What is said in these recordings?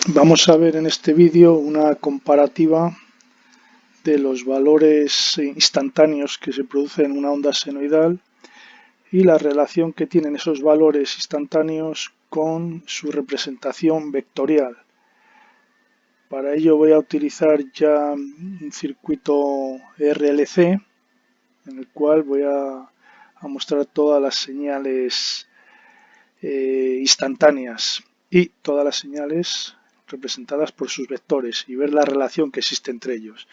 Vamos a ver en este vídeo una comparativa de los valores instantáneos que se producen en una onda senoidal y la relación que tienen esos valores instantáneos con su representación vectorial. Para ello voy a utilizar ya un circuito RLC en el cual voy a mostrar todas las señales instantáneas y todas las señales representadas por sus vectores y ver la relación que existe entre ellos.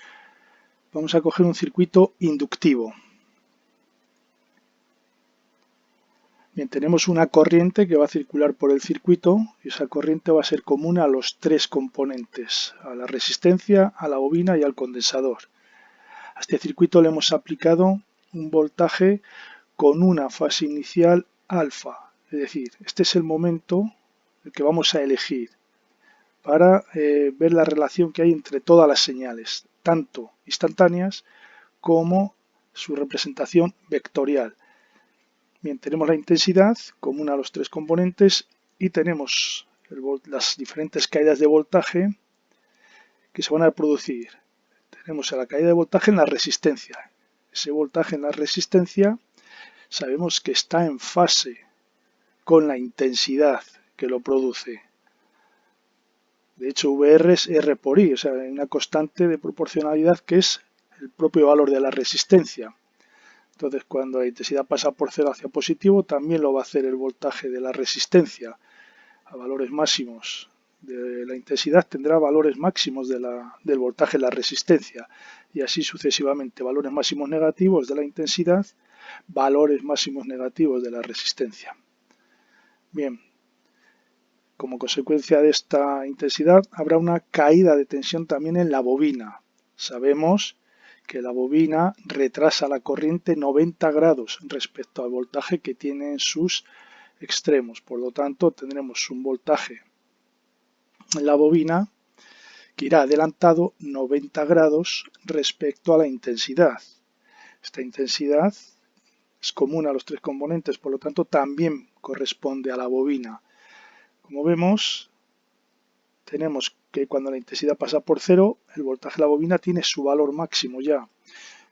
Vamos a coger un circuito inductivo. Bien, tenemos una corriente que va a circular por el circuito y esa corriente va a ser común a los tres componentes, a la resistencia, a la bobina y al condensador. A este circuito le hemos aplicado un voltaje con una fase inicial alfa, es decir, este es el momento el que vamos a elegir para ver la relación que hay entre todas las señales, tanto instantáneas como su representación vectorial. Bien, tenemos la intensidad común a los tres componentes y tenemos las diferentes caídas de voltaje que se van a producir. Tenemos la caída de voltaje en la resistencia. Ese voltaje en la resistencia sabemos que está en fase con la intensidad que lo produce. De hecho, VR es R por I, o sea, hay una constante de proporcionalidad que es el propio valor de la resistencia. Entonces, cuando la intensidad pasa por cero hacia positivo, también lo va a hacer el voltaje de la resistencia a valores máximos de la intensidad tendrá valores máximos del voltaje de la resistencia y así sucesivamente, valores máximos negativos de la intensidad, valores máximos negativos de la resistencia. Bien, como consecuencia de esta intensidad habrá una caída de tensión también en la bobina. Sabemos que la bobina retrasa la corriente 90 grados respecto al voltaje que tiene en sus extremos. Por lo tanto, tendremos un voltaje en la bobina que irá adelantado 90 grados respecto a la intensidad. Esta intensidad es común a los tres componentes, por lo tanto también corresponde a la bobina. Como vemos, tenemos que cuando la intensidad pasa por cero, el voltaje de la bobina tiene su valor máximo ya.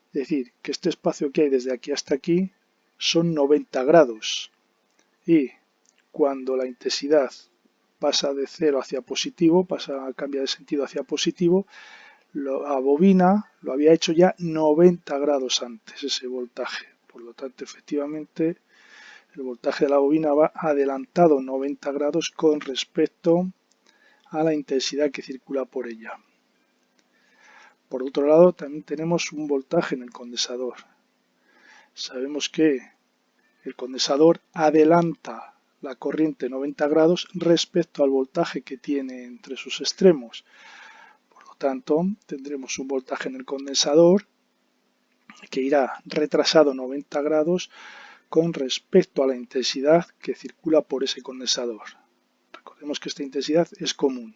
Es decir, que este espacio que hay desde aquí hasta aquí son 90 grados. Y cuando la intensidad pasa de cero hacia positivo, cambia de sentido hacia positivo, la bobina lo había hecho ya 90 grados antes ese voltaje. Por lo tanto, efectivamente, el voltaje de la bobina va adelantado 90 grados con respecto a la intensidad que circula por ella. Por otro lado, también tenemos un voltaje en el condensador. Sabemos que el condensador adelanta la corriente 90 grados respecto al voltaje que tiene entre sus extremos. Por lo tanto, tendremos un voltaje en el condensador que irá retrasado 90 grados con respecto a la intensidad que circula por ese condensador. Recordemos que esta intensidad es común.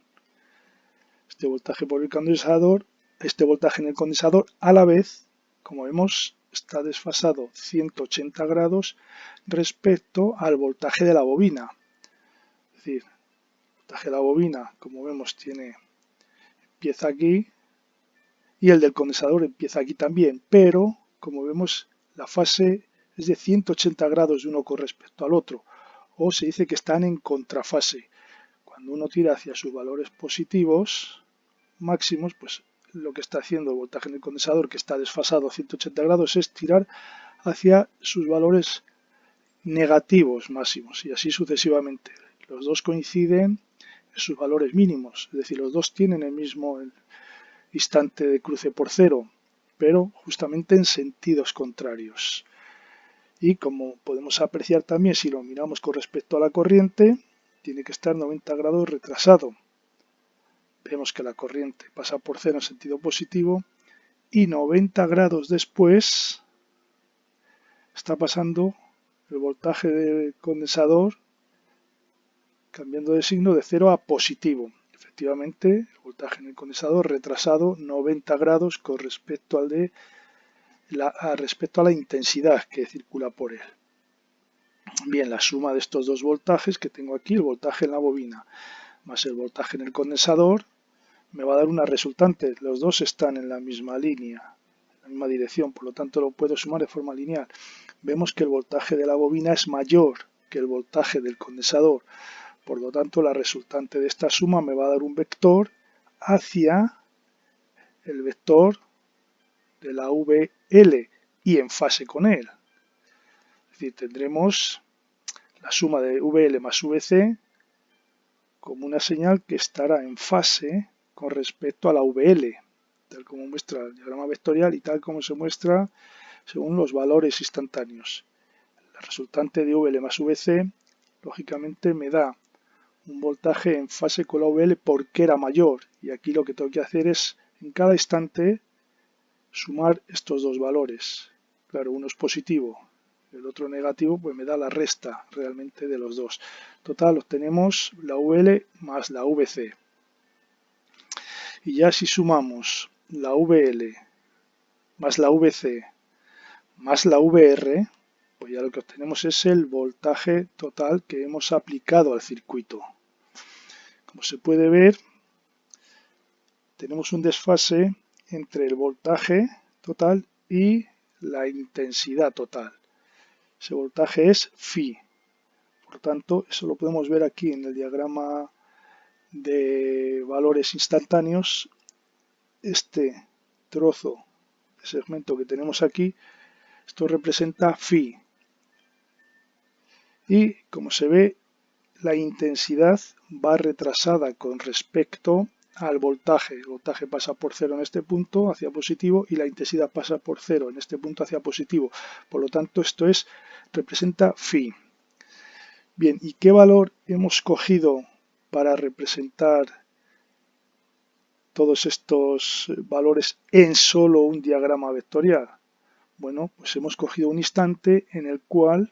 Este voltaje por el condensador, este voltaje en el condensador, a la vez, como vemos, está desfasado 180 grados respecto al voltaje de la bobina. Es decir, el voltaje de la bobina, como vemos, empieza aquí y el del condensador empieza aquí también, pero, como vemos, la fase es de 180 grados de uno con respecto al otro, o se dice que están en contrafase. Cuando uno tira hacia sus valores positivos máximos, pues lo que está haciendo el voltaje en el condensador, que está desfasado a 180 grados, es tirar hacia sus valores negativos máximos y así sucesivamente. Los dos coinciden en sus valores mínimos, es decir, los dos tienen el mismo instante de cruce por cero, pero justamente en sentidos contrarios. Y como podemos apreciar también, si lo miramos con respecto a la corriente, tiene que estar 90 grados retrasado. Vemos que la corriente pasa por cero en sentido positivo y 90 grados después está pasando el voltaje del condensador cambiando de signo de cero a positivo. Efectivamente, el voltaje en el condensador retrasado 90 grados con respecto respecto a la intensidad que circula por él. Bien, la suma de estos dos voltajes que tengo aquí, el voltaje en la bobina más el voltaje en el condensador, me va a dar una resultante. Los dos están en la misma línea, en la misma dirección, por lo tanto lo puedo sumar de forma lineal. Vemos que el voltaje de la bobina es mayor que el voltaje del condensador, por lo tanto la resultante de esta suma me va a dar un vector hacia el vector de la VL y en fase con él. Es decir, tendremos la suma de VL más VC como una señal que estará en fase con respecto a la VL, tal como muestra el diagrama vectorial y tal como se muestra según los valores instantáneos. La resultante de VL más VC, lógicamente, me da un voltaje en fase con la VL porque era mayor. Y aquí lo que tengo que hacer es, en cada instante, sumar estos dos valores. Claro, uno es positivo, el otro negativo, pues me da la resta realmente de los dos. Total, obtenemos la VL más la VC. Y ya si sumamos la VL más la VC más la VR, pues ya lo que obtenemos es el voltaje total que hemos aplicado al circuito. Como se puede ver, tenemos un desfase entre el voltaje total y la intensidad total. Ese voltaje es phi. Por tanto, eso lo podemos ver aquí en el diagrama de valores instantáneos. Este trozo de segmento que tenemos aquí, esto representa phi. Y como se ve, la intensidad va retrasada con respecto al voltaje. El voltaje pasa por cero en este punto hacia positivo y la intensidad pasa por cero en este punto hacia positivo. Por lo tanto, esto representa phi. Bien, ¿y qué valor hemos cogido para representar todos estos valores en solo un diagrama vectorial? Bueno, pues hemos cogido un instante en el cual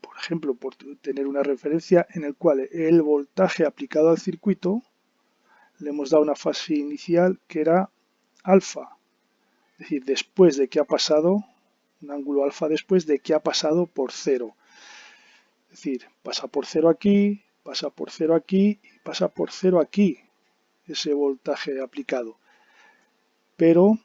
por ejemplo, por tener una referencia en el cual el voltaje aplicado al circuito le hemos dado una fase inicial que era alfa, es decir, después de que ha pasado, un ángulo alfa después de que ha pasado por cero. Es decir, pasa por cero aquí, pasa por cero aquí y pasa por cero aquí, ese voltaje aplicado. Pero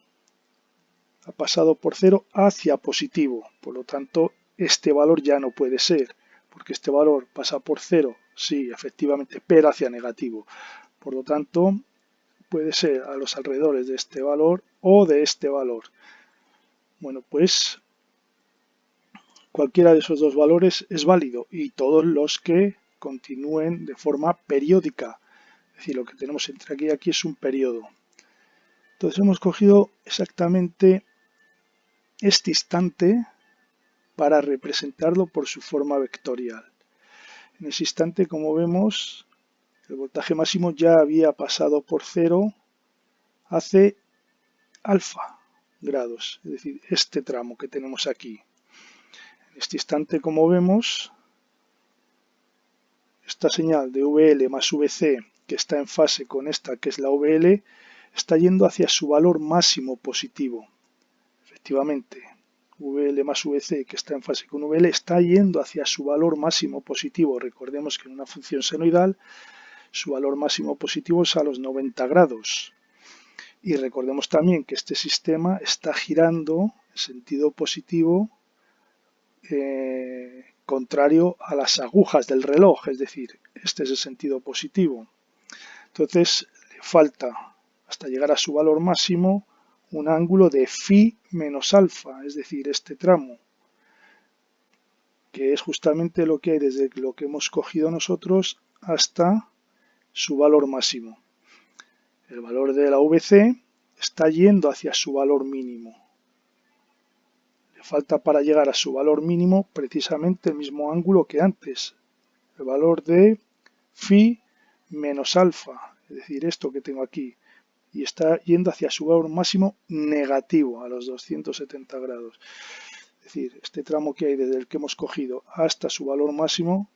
ha pasado por cero hacia positivo, por lo tanto, este valor ya no puede ser, porque este valor pasa por cero, sí, efectivamente, pero hacia negativo. Por lo tanto, puede ser a los alrededores de este valor o de este valor. Bueno, pues cualquiera de esos dos valores es válido y todos los que continúen de forma periódica. Es decir, lo que tenemos entre aquí y aquí es un periodo. Entonces hemos cogido exactamente este instante para representarlo por su forma vectorial. En ese instante, como vemos, el voltaje máximo ya había pasado por cero hace alfa grados, es decir, este tramo que tenemos aquí. En este instante, como vemos, esta señal de VL más VC, que está en fase con esta que es la VL, está yendo hacia su valor máximo positivo. Efectivamente, VL más VC, que está en fase con VL, está yendo hacia su valor máximo positivo. Recordemos que en una función senoidal su valor máximo positivo es a los 90 grados. Y recordemos también que este sistema está girando en sentido positivo contrario a las agujas del reloj, es decir, este es el sentido positivo. Entonces le falta, hasta llegar a su valor máximo, un ángulo de phi menos alfa, es decir, este tramo, que es justamente lo que hay desde lo que hemos cogido nosotros hasta su valor máximo. El valor de la VC está yendo hacia su valor mínimo. Le falta para llegar a su valor mínimo precisamente el mismo ángulo que antes, el valor de phi menos alfa, es decir, esto que tengo aquí, y está yendo hacia su valor máximo negativo a los 270 grados. Es decir, este tramo que hay desde el que hemos cogido hasta su valor máximo,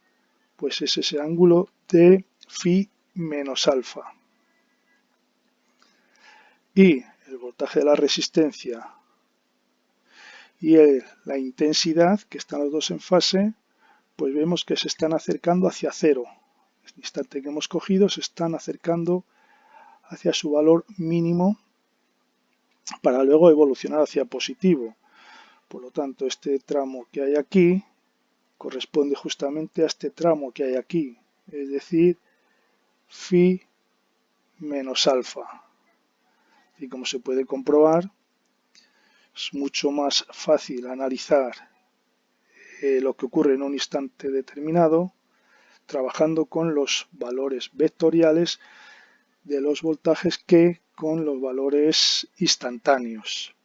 pues es ese ángulo de phi menos alfa. Y el voltaje de la resistencia y la intensidad, que están los dos en fase, pues vemos que se están acercando hacia cero. el instante que hemos cogido, se están acercando hacia su valor mínimo para luego evolucionar hacia positivo. Por lo tanto, este tramo que hay aquí corresponde justamente a este tramo que hay aquí, es decir, phi menos alfa. Y como se puede comprobar, es mucho más fácil analizar lo que ocurre en un instante determinado trabajando con los valores vectoriales de los voltajes que con los valores instantáneos.